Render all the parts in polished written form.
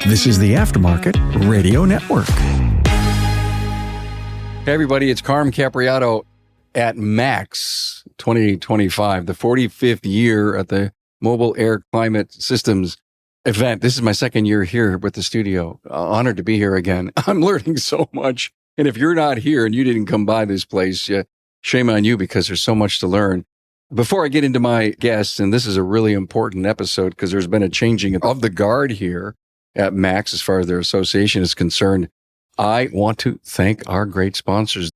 This is the Aftermarket Radio Network. Hey, everybody, it's Carm Capriato at MACS 2025, the 45th year at the Mobile Air Climate Systems event. This is my second year here with the studio. Honored to be here again. I'm learning so much. And if you're not here and you didn't come by this place, shame on you because there's so much to learn. Before I get into my guests, and this is a really important episode because there's been a changing of the guard here at MACS as far as their association is concerned, I want to thank our great sponsors.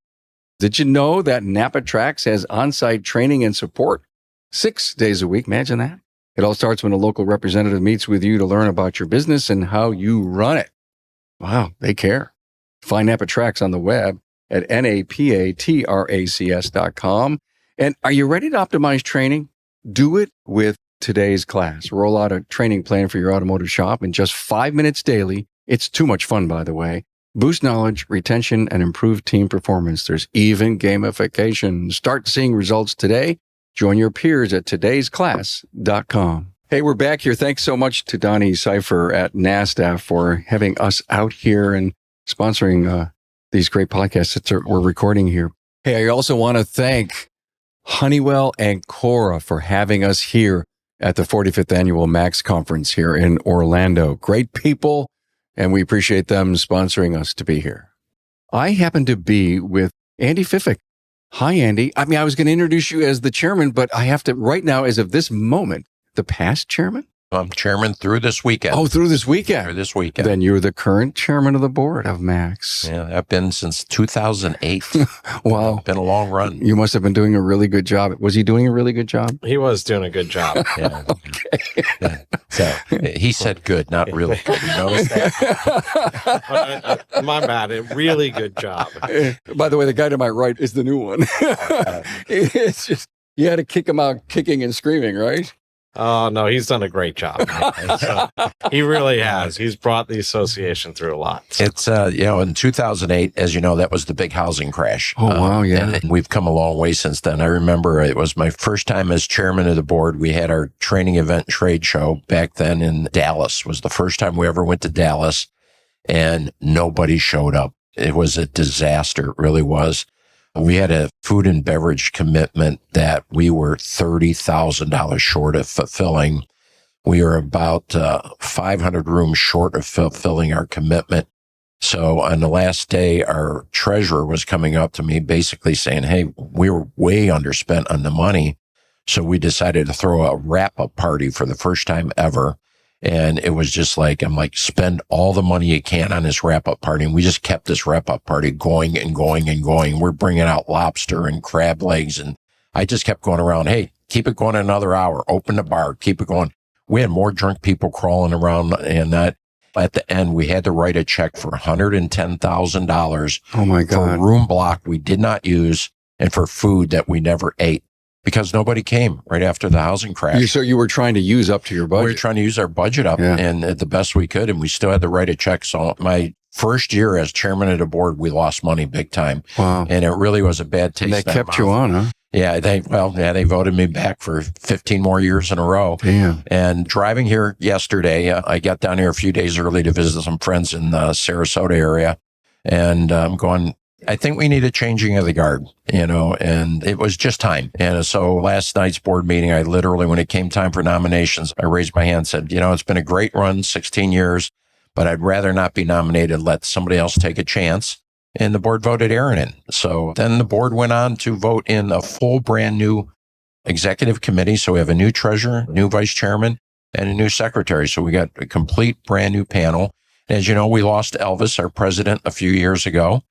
Did you know that NAPA Tracks has on-site training and support 6 days a week? Imagine that. It all starts when a local representative meets with you to learn about your business and how you run it. Wow, they care. Find NAPA Tracks on the web at napatracs.com. And are you ready to optimize training? Do it with today's class. Roll out a training plan for your automotive shop in just 5 minutes daily. It's too much fun, by the way. Boost knowledge, retention, and improve team performance. There's even gamification. Start seeing results today. Join your peers at todaysclass.com. Hey, we're back here. Thanks so much to Donnie Cipher at NASDAQ for having us out here and sponsoring these great podcasts that we're recording here. Hey, I also want to thank Honeywell and Cora for having us here at the 45th Annual MACS Conference here in Orlando. Great people. And we appreciate them sponsoring us to be here. I happen to be with Andy Fiffick. Hi, Andy. I was going to introduce you as the chairman, but I have to right now, as of this moment, the past chairman? I'm chairman through this weekend. Oh, through this weekend. Through this weekend. Then you're the current chairman of the board of MACS. Yeah, I've been since 2008. Wow. Been a long run. You must have been doing a really good job. Was he doing a really good job? He was doing a good job. Yeah. Okay. Yeah. So he said good, not really good. You notice that? My bad. A really good job. By the way, the guy to my right is the new one. It's just, you had to kick him out kicking and screaming, right? Oh, no, he's done a great job. So, he really has. He's brought the association through a lot. So. It's, in 2008, as you know, that was the big housing crash. Oh, wow, yeah. And we've come a long way since then. I remember it was my first time as chairman of the board. We had our training event trade show back then in Dallas. It was the first time we ever went to Dallas, and nobody showed up. It was a disaster. It really was. We had a food and beverage commitment that we were $30,000 short of fulfilling. We were about 500 rooms short of fulfilling our commitment. So on the last day, our treasurer was coming up to me basically saying, hey, we were way underspent on the money. So we decided to throw a wrap-up party for the first time ever. And it was just like, I'm like, spend all the money you can on this wrap-up party. And we just kept this wrap-up party going and going and going. We're bringing out lobster and crab legs. And I just kept going around. Hey, keep it going another hour. Open the bar. Keep it going. We had more drunk people crawling around. And that at the end, we had to write a check for $110,000. Oh, my God. For a room block we did not use and for food that we never ate. Because nobody came right after the housing crash. So you were trying to use up to your budget. We were trying to use our budget up and the best we could, and we still had to write a check. So my first year as chairman of the board, we lost money big time. Wow. And it really was a bad taste. And they kept you on, huh? Yeah, they voted me back for 15 more years in a row. Damn. And driving here yesterday, I got down here a few days early to visit some friends in the Sarasota area. And I'm going, I think we need a changing of the guard, and it was just time. And so last night's board meeting, I literally, when it came time for nominations, I raised my hand and said, it's been a great run, 16 years, but I'd rather not be nominated. Let somebody else take a chance. And the board voted Aaron in. So then the board went on to vote in a full brand new executive committee. So we have a new treasurer, new vice chairman, and a new secretary. So we got a complete brand new panel. And as you know, we lost Elvis, our president, a few years ago.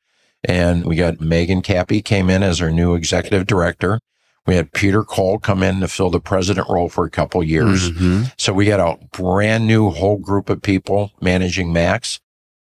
And we got Megan Cappy came in as our new executive director. We had Peter Cole come in to fill the president role for a couple years. Mm-hmm. So we got a brand new whole group of people managing MACS,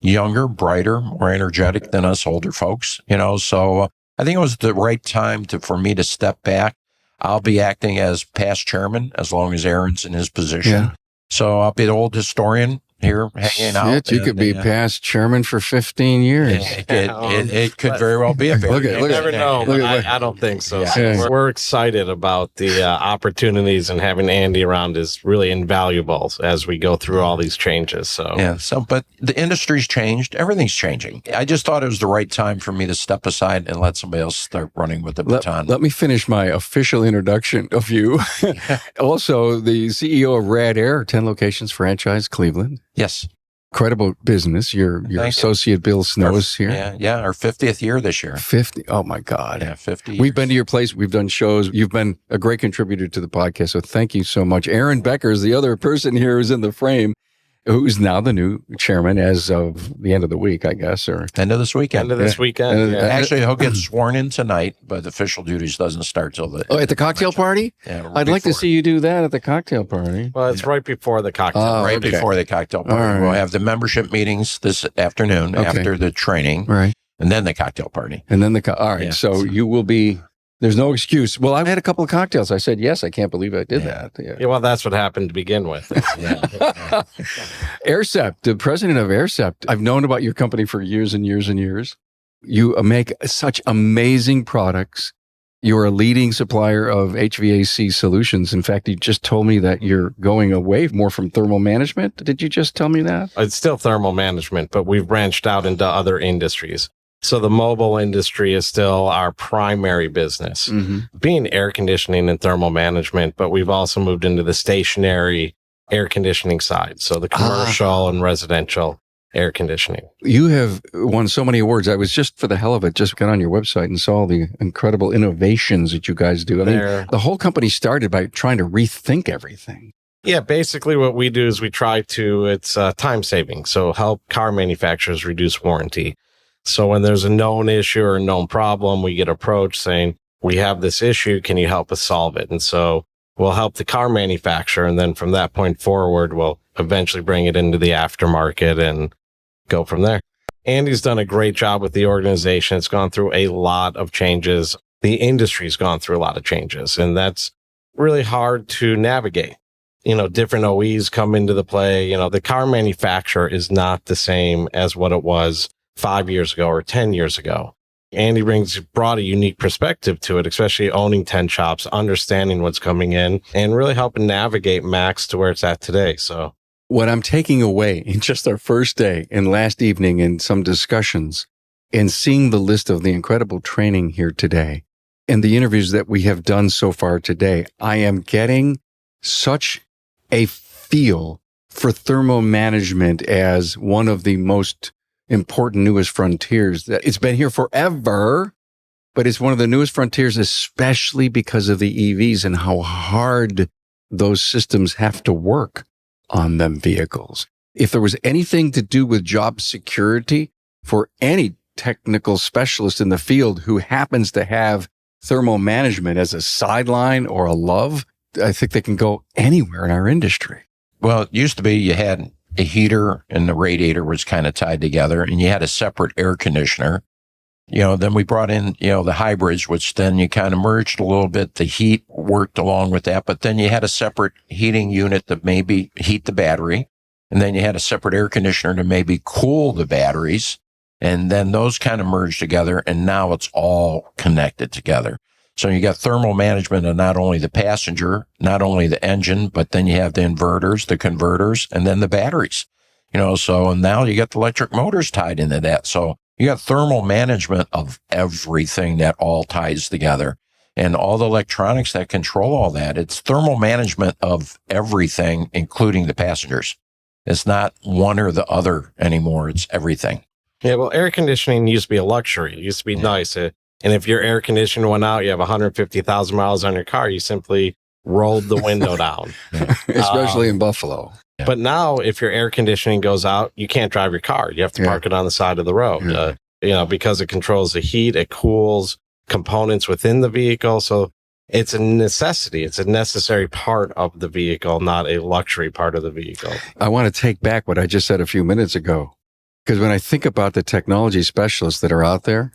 younger, brighter, more energetic than us older folks, So I think it was the right time for me to step back. I'll be acting as past chairman as long as Aaron's in his position. Yeah. So I'll be the old historian here hanging out. Shit, you could be past chairman for 15 years. It could very well be a bear. You never know. I don't think so. Yeah. So we're excited about the opportunities, and having Andy around is really invaluable as we go through all these changes. But the industry's changed. Everything's changing. I just thought it was the right time for me to step aside and let somebody else start running with the baton. Let me finish my official introduction of you. Also, the CEO of Rad Air, 10 locations franchise, Cleveland. Yes. Incredible business. Your associate Bill Snow is here. Yeah, our 50th year this year. 50. Oh my God. Yeah, 50 years. We've been to your place. We've done shows. You've been a great contributor to the podcast. So thank you so much. Aaron Becker is the other person here who's in the frame, who's now the new chairman as of the end of the week, I guess, or end of this weekend. Weekend. Actually, he'll get sworn in tonight, but official duties doesn't start till at the cocktail party? Yeah, I'd like to see you do that at the cocktail party. Well, it's right before the cocktail. Before the cocktail party. Right. We'll have the membership meetings this afternoon after the training. Right. And then the cocktail party. And then all right. Yeah. So you will be, there's no excuse. Well, I've had a couple of cocktails. I said, yes, I can't believe I did that. Yeah, well, that's what happened to begin with. AirSept, the president of AirSept. I've known about your company for years and years and years. You make such amazing products. You're a leading supplier of HVAC solutions. In fact, you just told me that you're going away more from thermal management. Did you just tell me that? It's still thermal management, but we've branched out into other industries. So the mobile industry is still our primary business, being air conditioning and thermal management, but we've also moved into the stationary air conditioning side. So the commercial and residential air conditioning. You have won so many awards. I was just, for the hell of it, just got on your website and saw the incredible innovations that you guys do. I mean, the whole company started by trying to rethink everything. Yeah, basically what we do is we try to, it's time saving. So help car manufacturers reduce warranty. So when there's a known issue or a known problem, we get approached saying, we have this issue. Can you help us solve it? And so we'll help the car manufacturer. And then from that point forward, we'll eventually bring it into the aftermarket and go from there. Andy's done a great job with the organization. It's gone through a lot of changes. The industry's gone through a lot of changes, and that's really hard to navigate. Different OEs come into the play. The car manufacturer is not the same as what it was 5 years ago or 10 years ago. Andy brought a unique perspective to it, especially owning 10 shops, understanding what's coming in, and really helping navigate MACS to where it's at today. So what I'm taking away in just our first day and last evening in some discussions and seeing the list of the incredible training here today and the interviews that we have done so far today, I am getting such a feel for thermal management as one of the most important newest frontiers. That it's been here forever, but it's one of the newest frontiers, especially because of the EVs and how hard those systems have to work on them vehicles. If there was anything to do with job security for any technical specialist in the field who happens to have thermal management as a sideline or a love, I think they can go anywhere in our industry. Well, it used to be you had a heater and the radiator was kind of tied together, and you had a separate air conditioner. Then we brought in, the hybrids, which then you kind of merged a little bit. The heat worked along with that, but then you had a separate heating unit that maybe heat the battery. And then you had a separate air conditioner to maybe cool the batteries. And then those kind of merged together, and now it's all connected together. So you got thermal management of not only the passenger, not only the engine, but then you have the inverters, the converters, and then the batteries. And now you got the electric motors tied into that. So you got thermal management of everything that all ties together, and all the electronics that control all that. It's thermal management of everything, including the passengers. It's not one or the other anymore. It's everything. Yeah, well, air conditioning used to be a luxury. It used to be nice. And if your air conditioner went out, you have 150,000 miles on your car, you simply rolled the window down. Especially in Buffalo. Yeah. But now if your air conditioning goes out, you can't drive your car. You have to park it on the side of the road, because it controls the heat, it cools components within the vehicle. So it's a necessity. It's a necessary part of the vehicle, not a luxury part of the vehicle. I want to take back what I just said a few minutes ago, because when I think about the technology specialists that are out there,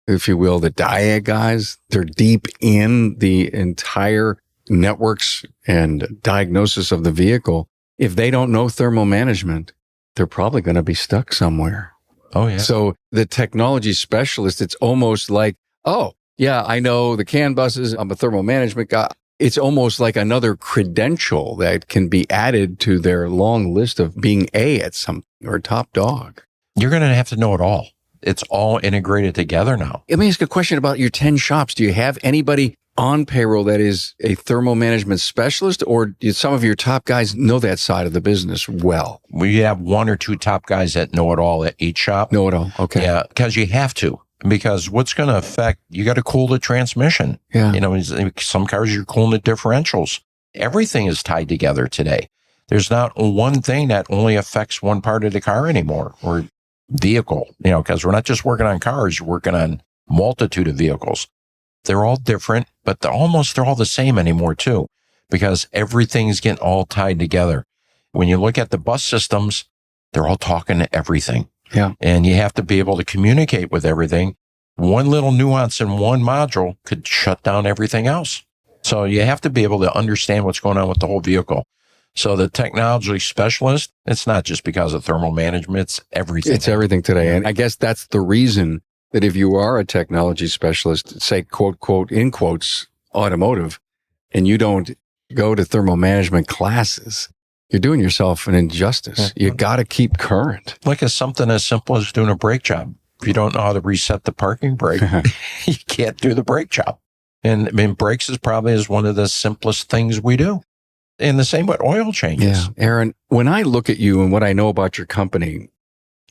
if you will, the DIA guys, they're deep in the entire networks and diagnosis of the vehicle. If they don't know thermal management, they're probably going to be stuck somewhere. Oh, yeah. So the technology specialist, it's almost like, oh, yeah, I know the CAN buses. I'm a thermal management guy. It's almost like another credential that can be added to their long list of being A at something or top dog. You're going to have to know it all. It's all integrated together now. Let me ask a question about your 10 shops. Do you have anybody on payroll that is a thermal management specialist, or do some of your top guys know that side of the business well? We have 1 or 2 top guys that know it all at each shop. Know it all. Okay. Yeah, because you have to. Because what's going to affect, you got to cool the transmission. Yeah. You know, some cars you're cooling the differentials. Everything is tied together today. There's not one thing that only affects one part of the car anymore, or vehicle, you know, because we're not just working on cars, you're working on multitude of vehicles. They're all different, but they're all the same anymore too, because everything's getting all tied together. When you look at the bus systems, they're all talking to everything. Yeah. And you have to be able to communicate with everything. One little nuance in one module could shut down everything else. So you have to be able to understand what's going on with the whole vehicle. So the technology specialist, it's not just because of thermal management, it's everything. It's everything today. And I guess that's the reason that if you are a technology specialist, say, quote, quote, in quotes, automotive, and you don't go to thermal management classes, you're doing yourself an injustice. You got to keep current. Like something as simple as doing a brake job. If you don't know how to reset the parking brake, you can't do the brake job. And I mean, brakes is probably one of the simplest things we do. And the same with oil changes. Yeah. Aaron, when I look at you and what I know about your company,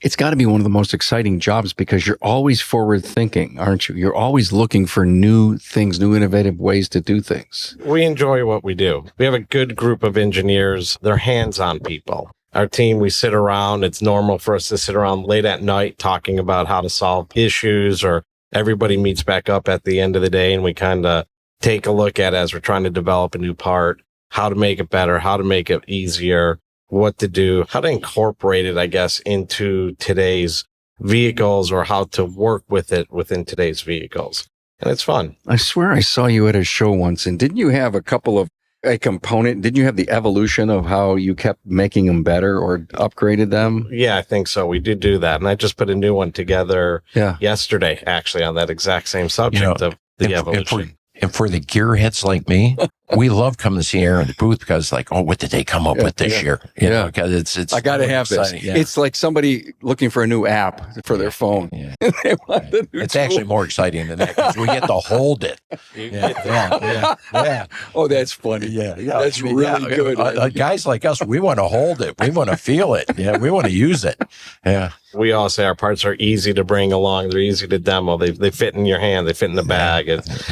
it's got to be one of the most exciting jobs because you're always forward thinking, aren't you? You're always looking for new things, new innovative ways to do things. We enjoy what we do. We have a good group of engineers. They're hands-on people. Our team, we sit around. It's normal for us to sit around late at night talking about how to solve issues, or everybody meets back up at the end of the day and we kind of take a look at, as we're trying to develop a new part, how to make it better, how to make it easier, what to do, how to incorporate it, I guess, into today's vehicles, or how to work with it within today's vehicles. And it's fun. I swear I saw you at a show once, and didn't you have a component? Didn't you have the evolution of how you kept making them better or upgraded them? Yeah, I think so. We did do that. And I just put a new one together yesterday, actually, on that exact same subject of the evolution. And for the gearheads like me, we love coming to see Aaron at the booth because, like, oh, what did they come up with this year? You know, because it's. I got to have this. Yeah. It's like somebody looking for a new app for their phone. Yeah. They want the new It's tool. actually more exciting than that because we get to hold it. Yeah. Oh, that's funny. Yeah. That's really good. Guys like us, we want to hold it. We want to feel it. Yeah, we want to use it. Yeah. We all say our parts are easy to bring along. They're easy to demo. They fit in your hand. They fit in the bag.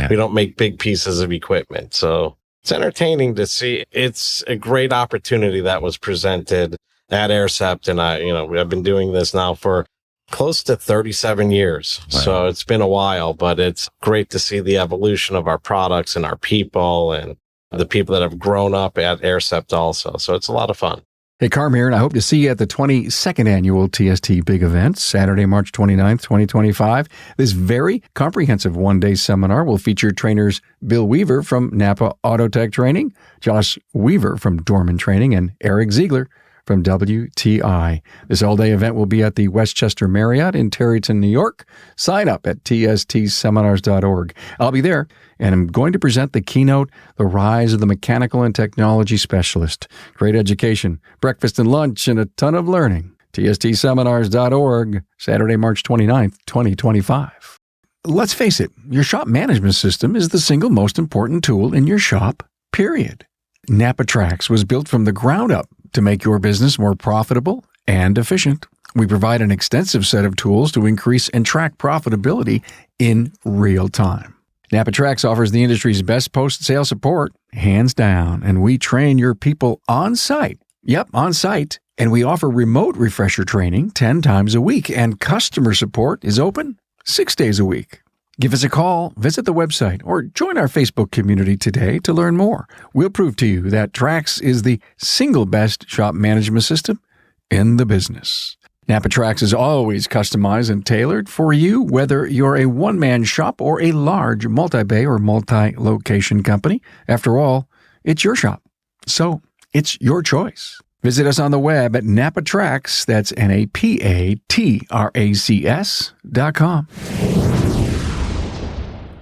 We don't make big pieces of equipment. So it's entertaining to see. It's a great opportunity that was presented at AirSept. And I've been doing this now for close to 37 years. Wow. So it's been a while, but it's great to see the evolution of our products and our people and the people that have grown up at AirSept also. So it's a lot of fun. Hey, Carm here, and I hope to see you at the 22nd Annual TST Big Event, Saturday, March 29th, 2025. This very comprehensive one-day seminar will feature trainers Bill Weaver from NAPA Autotech Training, Josh Weaver from Dorman Training, and Eric Ziegler from WTI. This all-day event will be at the Westchester Marriott in Tarryton, New York. Sign up at tstseminars.org. I'll be there, and I'm going to present the keynote, The Rise of the Mechanical and Technology Specialist. Great education, breakfast and lunch, and a ton of learning. tstseminars.org, Saturday, March 29th, 2025. Let's face it, your shop management system is the single most important tool in your shop, period. NAPA Trax was built from the ground up to make your business more profitable and efficient. We provide an extensive set of tools to increase and track profitability in real time. NAPA Trax offers the industry's best post-sale support, hands down, and we train your people on site. Yep, on site. And we offer remote refresher training 10 times a week, and customer support is open 6 days a week. Give us a call, visit the website, or join our Facebook community today to learn more. We'll prove to you that Trax is the single best shop management system in the business. NAPA Trax is always customized and tailored for you, whether you're a one-man shop or a large multi-bay or multi-location company. After all, it's your shop, so it's your choice. Visit us on the web at NAPATRACS, that's NAPATRACS.com.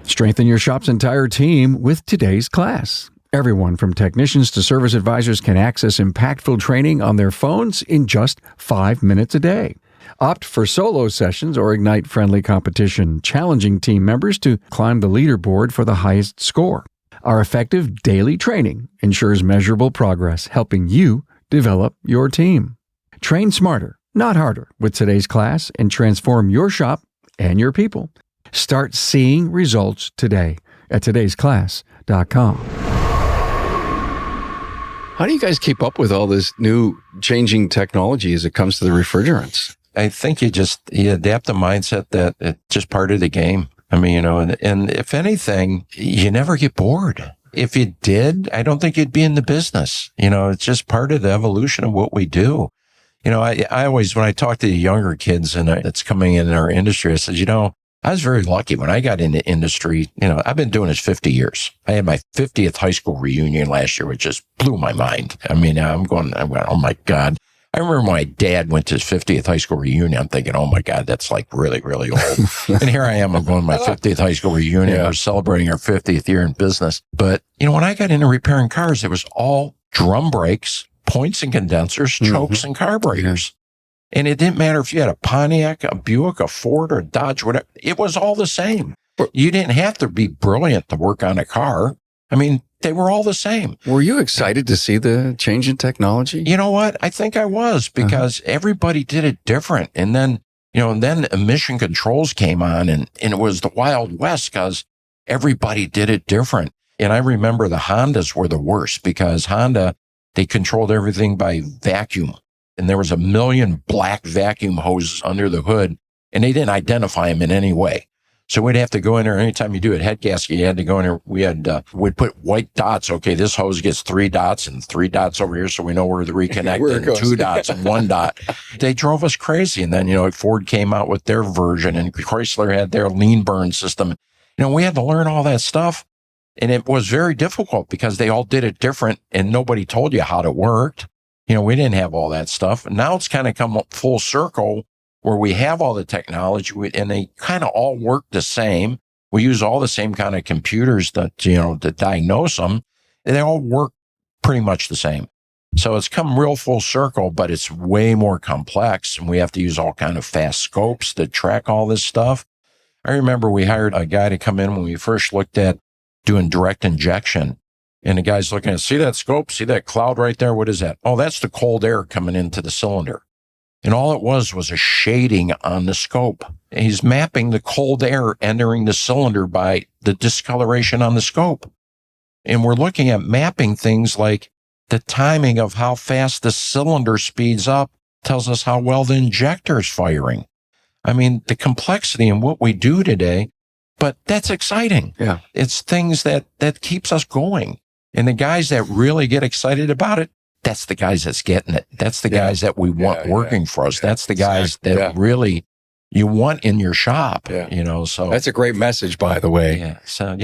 Strengthen your shop's entire team with today's class. Everyone from technicians to service advisors can access impactful training on their phones in just 5 minutes a day. Opt for solo sessions or ignite friendly competition, challenging team members to climb the leaderboard for the highest score. Our effective daily training ensures measurable progress, helping you develop your team. Train smarter, not harder, with today's class and transform your shop and your people. Start seeing results today at todaysclass.com. How do you guys keep up with all this new changing technology as it comes to the refrigerants? I think you adapt the mindset that it's just part of the game. I mean, and if anything, you never get bored. If you did, I don't think you'd be in the business. It's just part of the evolution of what we do. I always, when I talk to the younger kids that's coming in our industry, I said, I was very lucky when I got into industry. I've been doing this 50 years. I had my 50th high school reunion last year, which just blew my mind. I mean, I'm going, oh my God. I remember my dad went to his 50th high school reunion. I'm thinking, oh my God, that's like really, really old. And here I am, I'm going to my 50th high school reunion. We're celebrating our 50th year in business. But, when I got into repairing cars, it was all drum brakes, points and condensers, chokes and carburetors. And it didn't matter if you had a Pontiac, a Buick, a Ford, or a Dodge, whatever. It was all the same. You didn't have to be brilliant to work on a car. I mean, they were all the same. Were you excited to see the change in technology? You know what? I think I was, because everybody did it different. And then, then emission controls came on and it was the Wild West because everybody did it different. And I remember the Hondas were the worst because Honda, they controlled everything by vacuum. And there was 1 million black vacuum hoses under the hood, and they didn't identify them in any way. So we'd have to go in there. Anytime you do a head gasket, you had to go in there. We'd put white dots. Okay, this hose gets 3 dots and 3 dots over here, so we know where the reconnect, and 2 dots and 1 dot. They drove us crazy. And then, Ford came out with their version, and Chrysler had their lean burn system. We had to learn all that stuff. And it was very difficult because they all did it different, and nobody told you how it worked. We didn't have all that stuff. And now it's kind of come up full circle where we have all the technology and they kind of all work the same. We use all the same kind of computers to diagnose them. And they all work pretty much the same. So it's come real full circle, but it's way more complex. And we have to use all kind of fast scopes to track all this stuff. I remember we hired a guy to come in when we first looked at doing direct injection. And the guy's looking at, see that scope? See that cloud right there? What is that? Oh, that's the cold air coming into the cylinder. And all it was a shading on the scope. And he's mapping the cold air entering the cylinder by the discoloration on the scope. And we're looking at mapping things like the timing of how fast the cylinder speeds up tells us how well the injector is firing. I mean, the complexity in what we do today, but that's exciting. Yeah. It's things that keeps us going. And the guys that really get excited about it, that's the guys that's getting it. That's the guys that we want working for us. That's the guys that really you want in your shop, so. That's a great message, by the way. Yeah. So,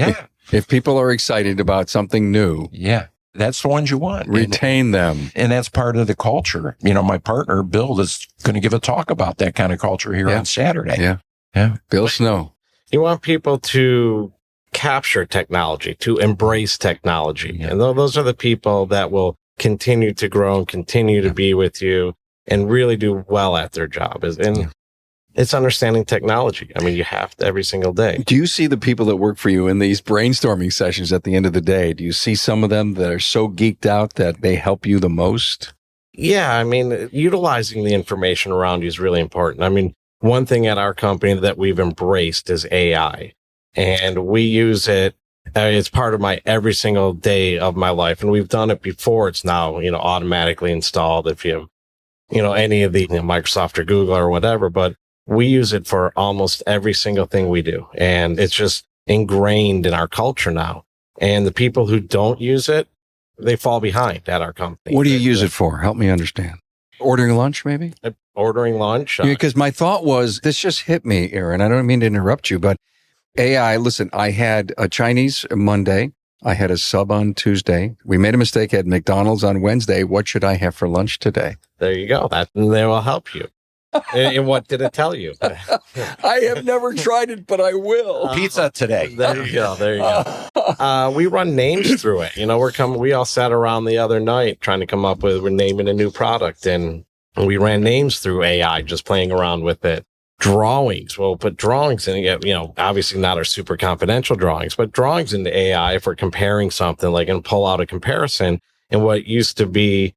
If people are excited about something new. Yeah. That's the ones you want. Retain them. And that's part of the culture. My partner, Bill, is going to give a talk about that kind of culture here on Saturday. Yeah. Bill Snow. You want people to capture technology, to embrace technology. And those are the people that will continue to grow and continue to be with you and really do well at their job. And it's understanding technology. I mean, you have to every single day. Do you see the people that work for you in these brainstorming sessions at the end of the day? Do you see some of them that are so geeked out that they help you the most? Yeah. I mean, utilizing the information around you is really important. I mean, one thing at our company that we've embraced is AI. And we use it. It's part of my every single day of my life. And we've done it before. It's now, automatically installed if you, any of the Microsoft or Google or whatever, but we use it for almost every single thing we do. And it's just ingrained in our culture now. And the people who don't use it, they fall behind at our company. What do you use it for? Help me understand. Ordering lunch, maybe? Ordering lunch. Because my thought was, this just hit me, Aaron. I don't mean to interrupt you, but AI, listen, I had a Chinese Monday I had a sub on Tuesday. We made a mistake, had McDonald's on Wednesday. What should I have for lunch today? There you go. That they will help you. And what did it tell you? I have never tried it, but I will. Pizza today. There you go. There you go. We run names through it. We all sat around the other night trying to come up with, we're naming a new product, and we ran names through AI, just playing around with it. Drawings. We'll put drawings in, obviously not our super confidential drawings, but drawings into AI for comparing something, like, and pull out a comparison. And what used to be,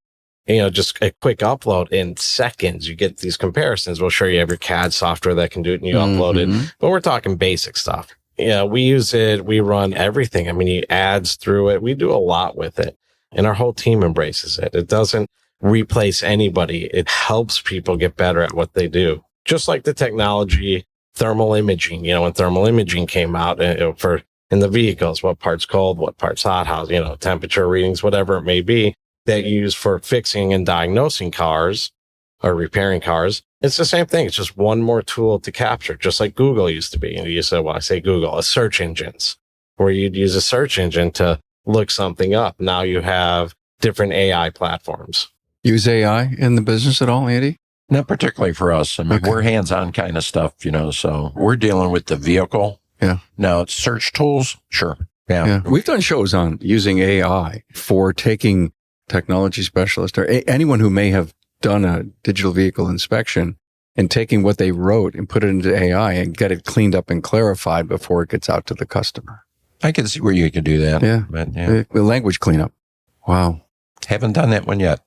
just a quick upload in seconds, you get these comparisons. We'll show you every CAD software that can do it, and you upload it. But we're talking basic stuff. We use it. We run everything. I mean, ads through it. We do a lot with it, and our whole team embraces it. It doesn't replace anybody. It helps people get better at what they do. Just like the technology, thermal imaging, when thermal imaging came out for in the vehicles, what part's cold, what part's hot, how, temperature readings, whatever it may be, that you use for fixing and diagnosing cars or repairing cars. It's the same thing. It's just one more tool to capture, just like Google used to be. And you said, well, I say Google, search engines, where you'd use a search engine to look something up. Now you have different AI platforms. Use AI in the business at all, Andy? Not particularly for us. I mean, Okay. we're hands-on kind of stuff, so we're dealing with the vehicle. Yeah. Now, it's search tools. Sure. Yeah. We've done shows on using AI for taking technology specialists or anyone who may have done a digital vehicle inspection and taking what they wrote and put it into AI and get it cleaned up and clarified before it gets out to the customer. I can see where you could do that. Yeah. But yeah. The language cleanup. Wow. Haven't done that one yet.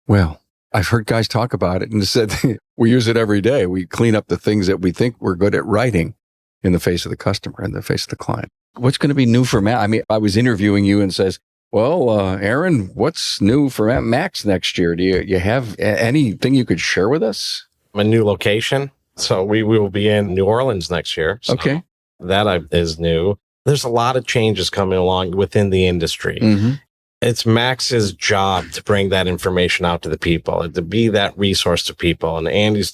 Well, I've heard guys talk about it and said we use it every day. We clean up the things that we think we're good at writing in the face of the customer, in the face of the client. What's going to be new for Matt? I mean, I was interviewing you and says, well, Aaron, what's new for MACS next year? Do you have anything you could share with us? A new location. So we will be in New Orleans next year. So Okay. That is new. There's a lot of changes coming along within the industry. Mm-hmm. It's MACS's job to bring that information out to the people and to be that resource to people. And Andy's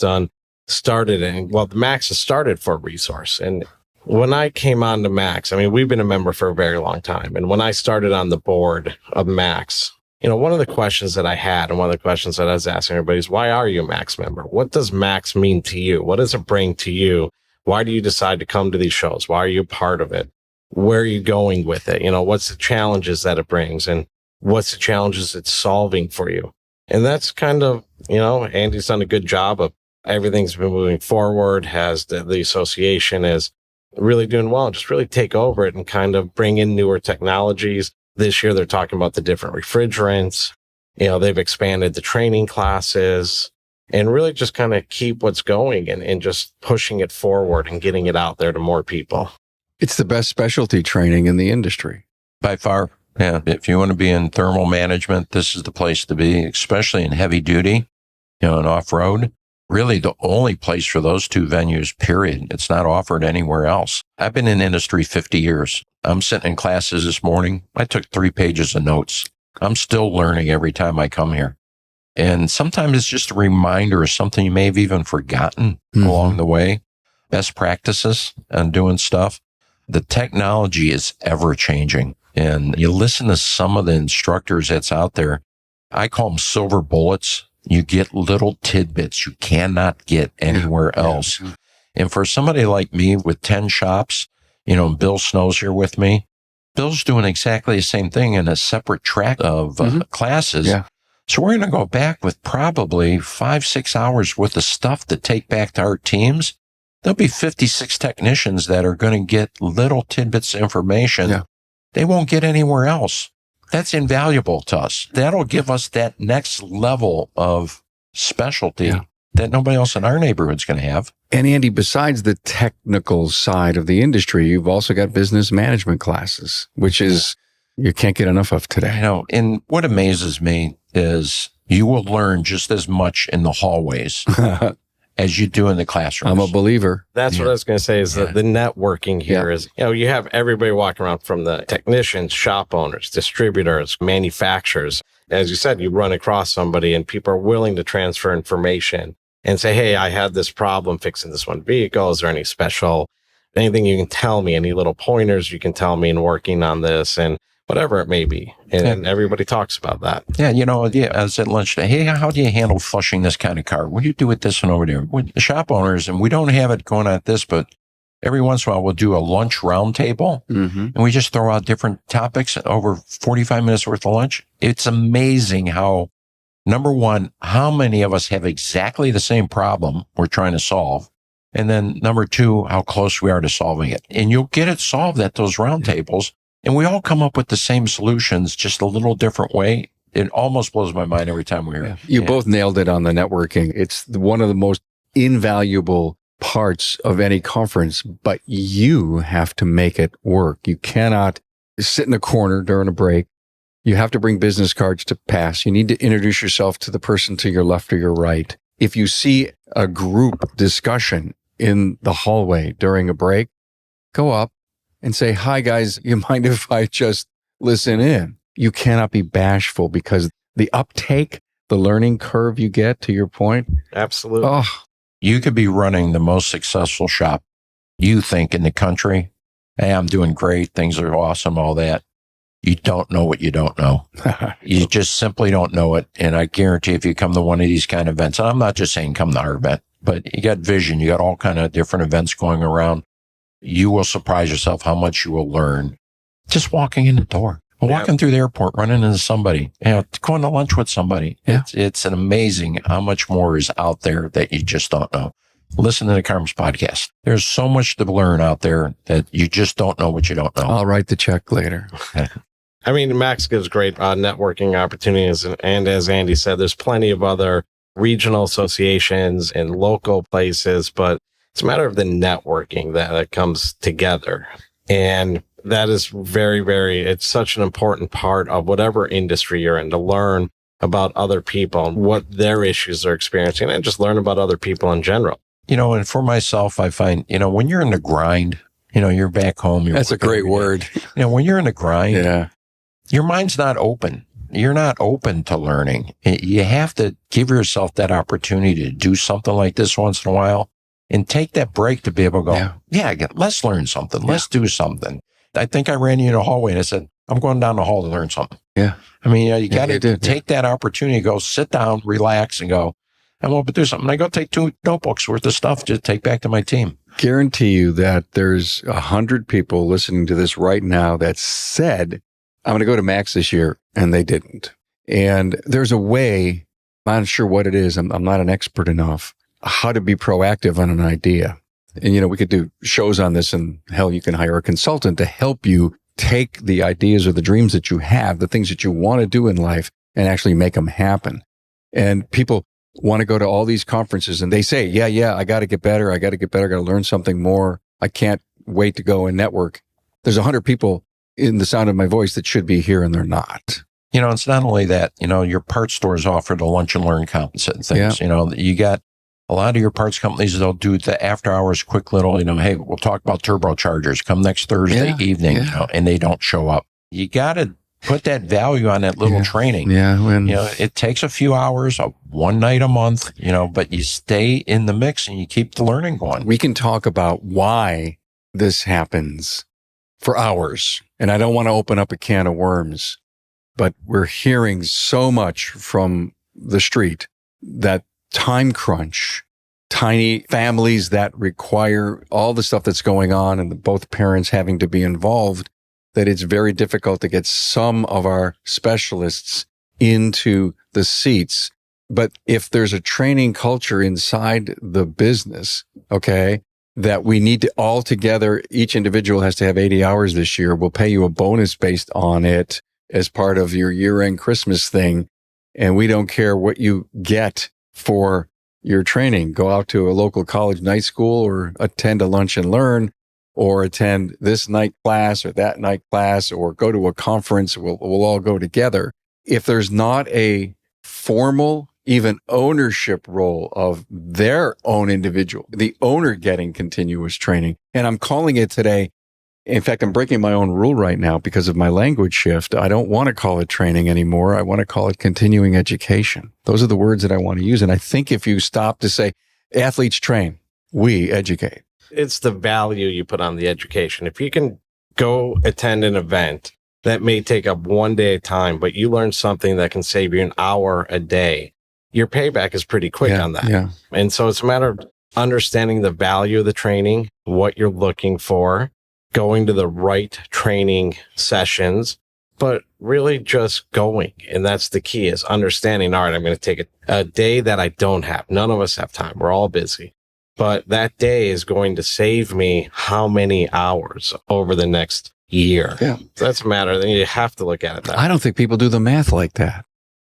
started it. Well, the MACS has started for a resource. And when I came on to MACS, I mean, we've been a member for a very long time. And when I started on the board of MACS, one of the questions that I had and one of the questions that I was asking everybody is, why are you a MACS member? What does MACS mean to you? What does it bring to you? Why do you decide to come to these shows? Why are you part of it? Where are you going with it? What's the challenges that it brings? And what's the challenges it's solving for you? And that's kind of, Andy's done a good job of everything's been moving forward, has the association is really doing well, just really take over it and kind of bring in newer technologies. This year, they're talking about the different refrigerants. They've expanded the training classes and really just kind of keep what's going and just pushing it forward and getting it out there to more people. It's the best specialty training in the industry. By far. Yeah. If you want to be in thermal management, this is the place to be, especially in heavy duty, and off-road. Really the only place for those two venues, period. It's not offered anywhere else. I've been in industry 50 years. I'm sitting in classes this morning. I took 3 pages of notes. I'm still learning every time I come here. And sometimes it's just a reminder of something you may have even forgotten along the way. Best practices and doing stuff. The technology is ever changing. And you listen to some of the instructors that's out there. I call them silver bullets. You get little tidbits you cannot get anywhere else. Yeah. And for somebody like me with 10 shops, Bill Snow's here with me. Bill's doing exactly the same thing in a separate track of classes. Yeah. So we're going to go back with probably 5-6 hours worth of stuff to take back to our teams. There'll be 56 technicians that are going to get little tidbits of information. Yeah. They won't get anywhere else. That's invaluable to us. That'll give us that next level of specialty that nobody else in our neighborhood's going to have. And Andy, besides the technical side of the industry, you've also got business management classes, which is you can't get enough of today. I know. And what amazes me is you will learn just as much in the hallways as you do in the classrooms. I'm a believer. That's what I was going to say is that the networking here is, you have everybody walking around from the technicians, shop owners, distributors, manufacturers. As you said, you run across somebody and people are willing to transfer information and say, hey, I had this problem fixing this one vehicle. Is there anything you can tell me, any little pointers you can tell me in working on this? And whatever it may be. And everybody talks about that. Yeah, I was at lunch today. Hey, how do you handle flushing this kind of car? What do you do with this one over there? With the shop owners, and we don't have it going on at this, but every once in a while we'll do a lunch roundtable, and we just throw out different topics over 45 minutes worth of lunch. It's amazing how, number one, how many of us have exactly the same problem we're trying to solve. And then number two, how close we are to solving it. And you'll get it solved at those roundtables. And we all come up with the same solutions, just a little different way. It almost blows my mind every time we're here. You both nailed it on the networking. It's one of the most invaluable parts of any conference, but you have to make it work. You cannot sit in a corner during a break. You have to bring business cards to pass. You need to introduce yourself to the person to your left or your right. If you see a group discussion in the hallway during a break, go up and say, "Hi guys, you mind if I just listen in?" You cannot be bashful, because the uptake, the learning curve you get, to your point. Absolutely. Oh, You could be running the most successful shop you think in the country. Hey, I'm doing great. Things are awesome, all that. You don't know what you don't know. You just simply don't know it. And I guarantee if you come to one of these kind of events, and I'm not just saying come to our event, but you got vision, you got all kind of different events going around. You will surprise yourself how much you will learn just walking in the door, or walking through the airport, running into somebody, going to lunch with somebody. Yeah. It's an amazing how much more is out there that you just don't know. Listen to the Carmen's podcast. There's so much to learn out there that you just don't know what you don't know. I'll write the check later. I mean, MACS gives great networking opportunities. And as Andy said, there's plenty of other regional associations and local places, but it's a matter of the networking that comes together. And that is it's such an important part of whatever industry you're in, to learn about other people and what their issues are experiencing, and just learn about other people in general. And for myself, I find, when you're in the grind, you're back home. That's a great word. When you're in the grind, Yeah. your mind's not open. You're not open to learning. You have to give yourself that opportunity to do something like this once in a while and take that break to be able to go, let's learn something. Let's do something. I think I ran you in the hallway and I said, I'm going down the hall to learn something. Yeah. I mean, you got to take that opportunity, go sit down, relax, and go, I'm going to do something. I go take 2 notebooks worth of stuff to take back to my team. Guarantee you that there's 100 people listening to this right now that said, I'm going to go to MACS this year, and they didn't. And there's a way, I'm not sure what it is, I'm not an expert enough, how to be proactive on an idea. And, we could do shows on this, and hell, you can hire a consultant to help you take the ideas or the dreams that you have, the things that you want to do in life, and actually make them happen. And people want to go to all these conferences and they say, I got to get better. I got to learn something more. I can't wait to go and network. There's 100 people in the sound of my voice that should be here, and they're not. It's not only that, your parts stores offer the lunch and learn composite things. Yeah. You got a lot of your parts companies, they'll do the after hours quick little, hey, we'll talk about turbochargers. Come next Thursday evening, and they don't show up. You got to put that value on that little training. Yeah. It takes a few hours, one night a month, but you stay in the mix and you keep the learning going. We can talk about why this happens for hours. And I don't want to open up a can of worms, but we're hearing so much from the street that time crunch, tiny families that require all the stuff that's going on, and both parents having to be involved, that it's very difficult to get some of our specialists into the seats. But if there's a training culture inside the business, that we need to all together, each individual has to have 80 hours this year. We'll pay you a bonus based on it as part of your year-end Christmas thing. And we don't care what you get for your training. Go out to a local college night school, or attend a lunch and learn, or attend this night class or that night class, or go to a conference. We'll all go together. If there's not a formal, even ownership role of their own individual, the owner getting continuous training. And I'm calling it today. In fact, I'm breaking my own rule right now because of my language shift. I don't want to call it training anymore. I want to call it continuing education. Those are the words that I want to use. And I think if you stop to say athletes train, we educate. It's the value you put on the education. If you can go attend an event that may take up one day at a time, but you learn something that can save you an hour a day, your payback is pretty quick on that. Yeah. And so it's a matter of understanding the value of the training, what you're looking for, going to the right training sessions, but really just going. And that's the key, is understanding, all right, I'm going to take a day that I don't have. None of us have time. We're all busy. But that day is going to save me how many hours over the next year? Yeah. So that's a matter. Then you have to look at it that way. I don't think people do the math like that.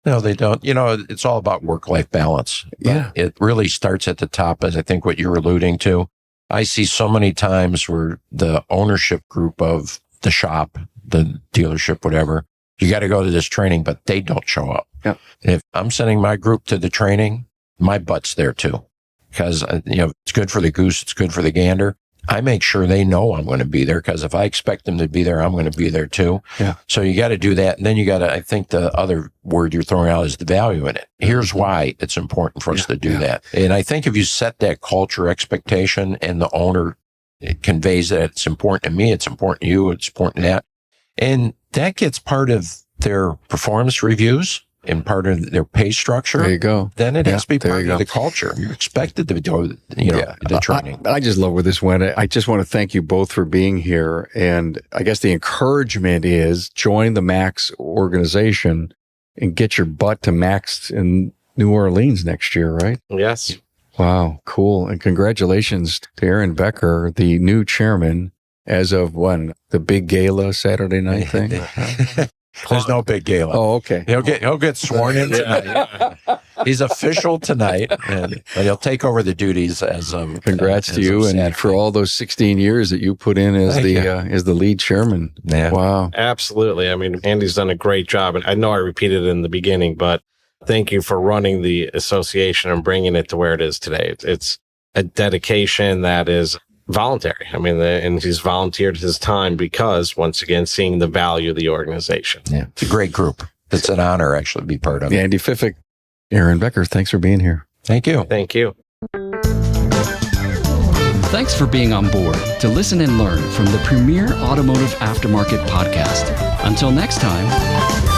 No, they don't. It's all about work-life balance. But Yeah. it really starts at the top, as I think what you're alluding to. I see so many times where the ownership group of the shop, the dealership, whatever, you got to go to this training, but they don't show up. Yeah. If I'm sending my group to the training, my butt's there too. Because, it's good for the goose, it's good for the gander. I make sure they know I'm going to be there, because if I expect them to be there, I'm going to be there too. Yeah. So you got to do that. And then you got to, I think the other word you're throwing out is the value in it. Here's why it's important for us to do that. And I think if you set that culture expectation and the owner conveys that it's important to me, it's important to you, it's important to that. And that gets part of their performance reviews and part of their pay structure. There you go. Then it has to be there part you of go. the culture. You're expected to do, the training. I just love where this went. I just want to thank you both for being here. And I guess the encouragement is join the MACS organization and get your butt to MACS in New Orleans next year, right? Yes. Wow. Cool. And congratulations to Aaron Becker, the new chairman, as of when? The big gala Saturday night thing? There's no big gala. Oh, okay. He'll get sworn in tonight. He's official tonight, but he'll take over the duties as of. Congrats to you, and for all those 16 years that you put in as the lead chairman. Yeah. Wow. Absolutely. I mean, Andy's done a great job. And I know I repeated it in the beginning, but thank you for running the association and bringing it to where it is today. It's a dedication that is voluntary. I mean, and he's volunteered his time because, once again, seeing the value of the organization. Yeah, it's a great group. It's an honor, actually, to be part of it. Andy Fiffick, Aaron Becker, thanks for being here. Thank you. Thank you. Thanks for being on board to listen and learn from the premier automotive aftermarket podcast. Until next time.